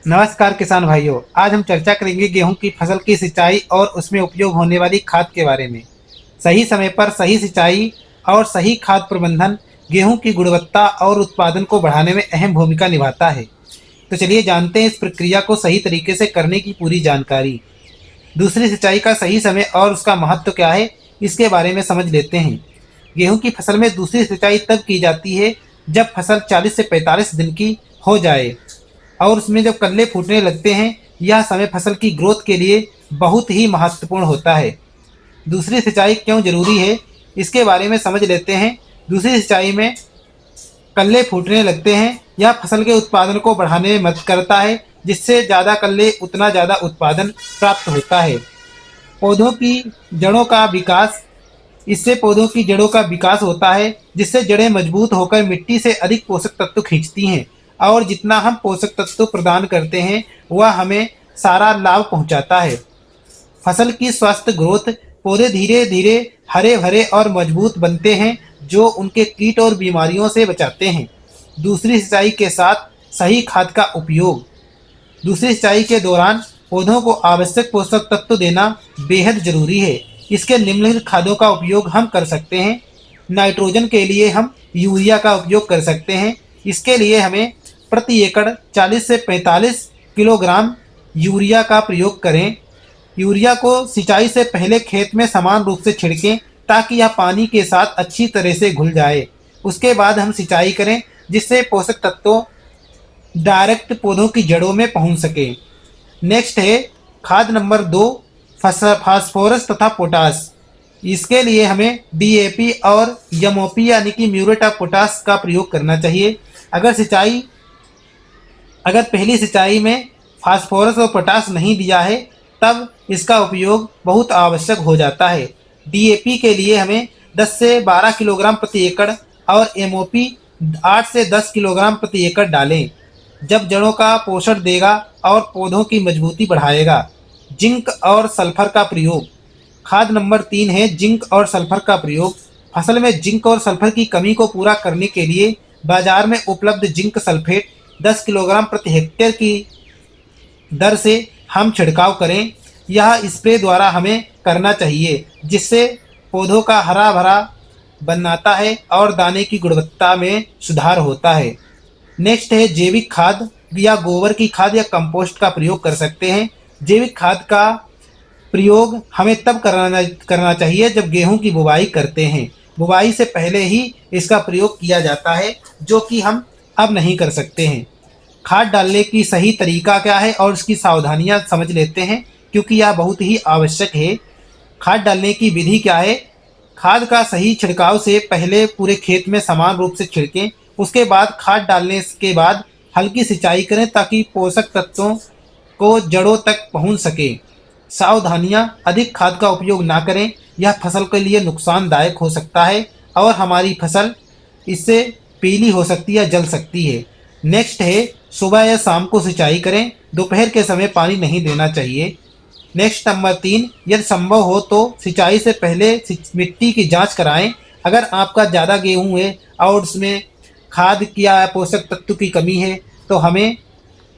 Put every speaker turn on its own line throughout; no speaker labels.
नमस्कार किसान भाइयों। आज हम चर्चा करेंगे गेहूं की फसल की सिंचाई और उसमें उपयोग होने वाली खाद के बारे में। सही समय पर सही सिंचाई और सही खाद प्रबंधन गेहूं की गुणवत्ता और उत्पादन को बढ़ाने में अहम भूमिका निभाता है। तो चलिए जानते हैं इस प्रक्रिया को सही तरीके से करने की पूरी जानकारी। दूसरी सिंचाई का सही समय और उसका महत्व क्या है, इसके बारे में समझ लेते हैं। गेहूं की फसल में दूसरी सिंचाई तब की जाती है जब फसल 40 से 45 दिन की हो जाए और उसमें जब कल्ले फूटने लगते हैं। यह समय फसल की ग्रोथ के लिए बहुत ही महत्वपूर्ण होता है। दूसरी सिंचाई क्यों जरूरी है, इसके बारे में समझ लेते हैं। दूसरी सिंचाई में कल्ले फूटने लगते हैं। यह फसल के उत्पादन को बढ़ाने में मदद करता है, जिससे ज़्यादा कल्ले उतना ज़्यादा उत्पादन प्राप्त होता है। पौधों की जड़ों का विकास इससे पौधों की जड़ों का विकास होता है, जिससे जड़ें मजबूत होकर मिट्टी से अधिक पोषक तत्व खींचती हैं और जितना हम पोषक तत्व प्रदान करते हैं वह हमें सारा लाभ पहुंचाता है। फसल की स्वस्थ ग्रोथ, पौधे धीरे धीरे हरे भरे और मजबूत बनते हैं, जो उनके कीट और बीमारियों से बचाते हैं। दूसरी सिंचाई के साथ सही खाद का उपयोग। दूसरी सिंचाई के दौरान पौधों को आवश्यक पोषक तत्व देना बेहद जरूरी है। इसके निम्नलिखित खादों का उपयोग हम कर सकते हैं। नाइट्रोजन के लिए हम यूरिया का उपयोग कर सकते हैं। इसके लिए हमें प्रति एकड़ 40 से 45 किलोग्राम यूरिया का प्रयोग करें। यूरिया को सिंचाई से पहले खेत में समान रूप से छिड़कें ताकि यह पानी के साथ अच्छी तरह से घुल जाए। उसके बाद हम सिंचाई करें, जिससे पोषक तत्वों डायरेक्ट पौधों की जड़ों में पहुंच सके। नेक्स्ट है खाद नंबर 2, फास्फोरस तथा पोटास। इसके लिए हमें डीएपी और एमओपी यानी कि म्यूरेट ऑफ पोटास का प्रयोग करना चाहिए। अगर पहली सिंचाई में फास्फोरस और पोटास नहीं दिया है, तब इसका उपयोग बहुत आवश्यक हो जाता है। डीएपी के लिए हमें 10 से 12 किलोग्राम प्रति एकड़ और एमओपी 8 से 10 किलोग्राम प्रति एकड़ डालें। जब जड़ों का पोषण देगा और पौधों की मजबूती बढ़ाएगा। जिंक और सल्फर का प्रयोग। खाद नंबर 3 है जिंक और सल्फर का प्रयोग। फसल में जिंक और सल्फर की कमी को पूरा करने के लिए बाजार में उपलब्ध जिंक सल्फेट 10 किलोग्राम प्रति हेक्टेयर की दर से हम छिड़काव करें। यह स्प्रे द्वारा हमें करना चाहिए, जिससे पौधों का हरा भरा बनाता है और दाने की गुणवत्ता में सुधार होता है। नेक्स्ट है जैविक खाद या गोबर की खाद या कंपोस्ट का प्रयोग कर सकते हैं। जैविक खाद का प्रयोग हमें तब करना चाहिए जब गेहूं की बुवाई करते हैं। बुवाई से पहले ही इसका प्रयोग किया जाता है, जो कि हम अब नहीं कर सकते हैं। खाद डालने की सही तरीका क्या है और इसकी सावधानियां समझ लेते हैं, क्योंकि यह बहुत ही आवश्यक है। खाद डालने की विधि क्या है। खाद का सही छिड़काव से पहले पूरे खेत में समान रूप से छिड़कें। उसके बाद खाद डालने के बाद हल्की सिंचाई करें ताकि पोषक तत्वों को जड़ों तक पहुंच सके। सावधानियां, अधिक खाद का उपयोग ना करें, यह फसल के लिए नुकसानदायक हो सकता है और हमारी फसल इससे पीली हो सकती है, जल सकती है। नेक्स्ट है सुबह या शाम को सिंचाई करें, दोपहर के समय पानी नहीं देना चाहिए। नेक्स्ट नंबर 3, यदि संभव हो तो सिंचाई से पहले मिट्टी की जांच कराएं। अगर आपका ज़्यादा गेहूं है और उसमें खाद या पोषक तत्व की कमी है, तो हमें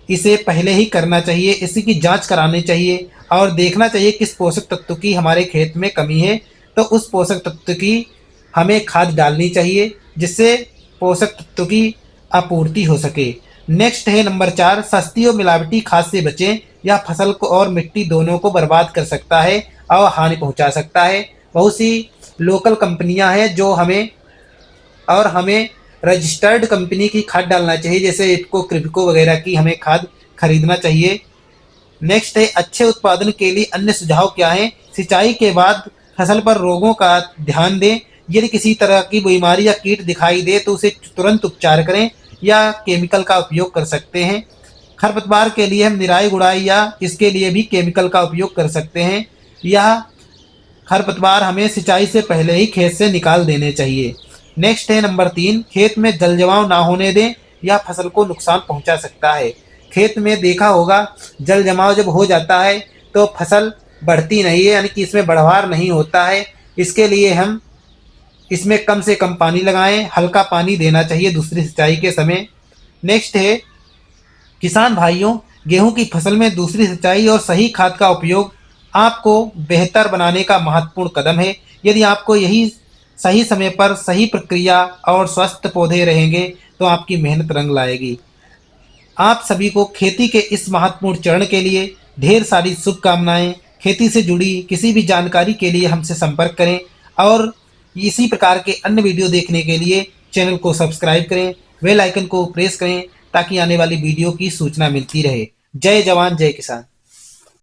इसे पहले ही करना चाहिए। इसी की जांच करानी चाहिए और देखना चाहिए किस पोषक तत्व की हमारे खेत में कमी है, तो उस पोषक तत्व की हमें खाद डालनी चाहिए, जिससे पोषक तत्व की आपूर्ति हो सके। नेक्स्ट है नंबर 4, सस्ती और मिलावटी खाद से बचें। यह फसल को और मिट्टी दोनों को बर्बाद कर सकता है और हानि पहुंचा सकता है। बहुत सी लोकल कंपनियां हैं जो हमें रजिस्टर्ड कंपनी की खाद डालना चाहिए, जैसे इफको, क्रिप्को वगैरह की हमें खाद खरीदना चाहिए। नेक्स्ट है अच्छे उत्पादन के लिए अन्य सुझाव क्या है। सिंचाई के बाद फसल पर रोगों का ध्यान दें। यदि किसी तरह की बीमारी या कीट दिखाई दे तो उसे तुरंत उपचार करें या केमिकल का उपयोग कर सकते हैं। खरपतवार के लिए हम निराई गुड़ाई या इसके लिए भी केमिकल का उपयोग कर सकते हैं। यह खरपतवार हमें सिंचाई से पहले ही खेत से निकाल देने चाहिए। नेक्स्ट है नंबर 3, खेत में जल जमाव ना होने दें, यह फसल को नुकसान पहुंचा सकता है। खेत में देखा होगा जल जमाव जब हो जाता है तो फसल बढ़ती नहीं है, यानी कि इसमें बढ़वार नहीं होता है। इसके लिए हम इसमें कम से कम पानी लगाएं, हल्का पानी देना चाहिए दूसरी सिंचाई के समय। नेक्स्ट है किसान भाइयों, गेहूं की फसल में दूसरी सिंचाई और सही खाद का उपयोग आपको बेहतर बनाने का महत्वपूर्ण कदम है। यदि आपको यही सही समय पर सही प्रक्रिया और स्वस्थ पौधे रहेंगे तो आपकी मेहनत रंग लाएगी। आप सभी को खेती के इस महत्वपूर्ण चरण के लिए ढेर सारी शुभकामनाएं। खेती से जुड़ी किसी भी जानकारी के लिए हमसे संपर्क करें और इसी प्रकार के अन्य वीडियो देखने के लिए चैनल को सब्सक्राइब करें, बेल आइकन को प्रेस करें ताकि आने वाली वीडियो की सूचना मिलती रहे। जय जवान जय किसान।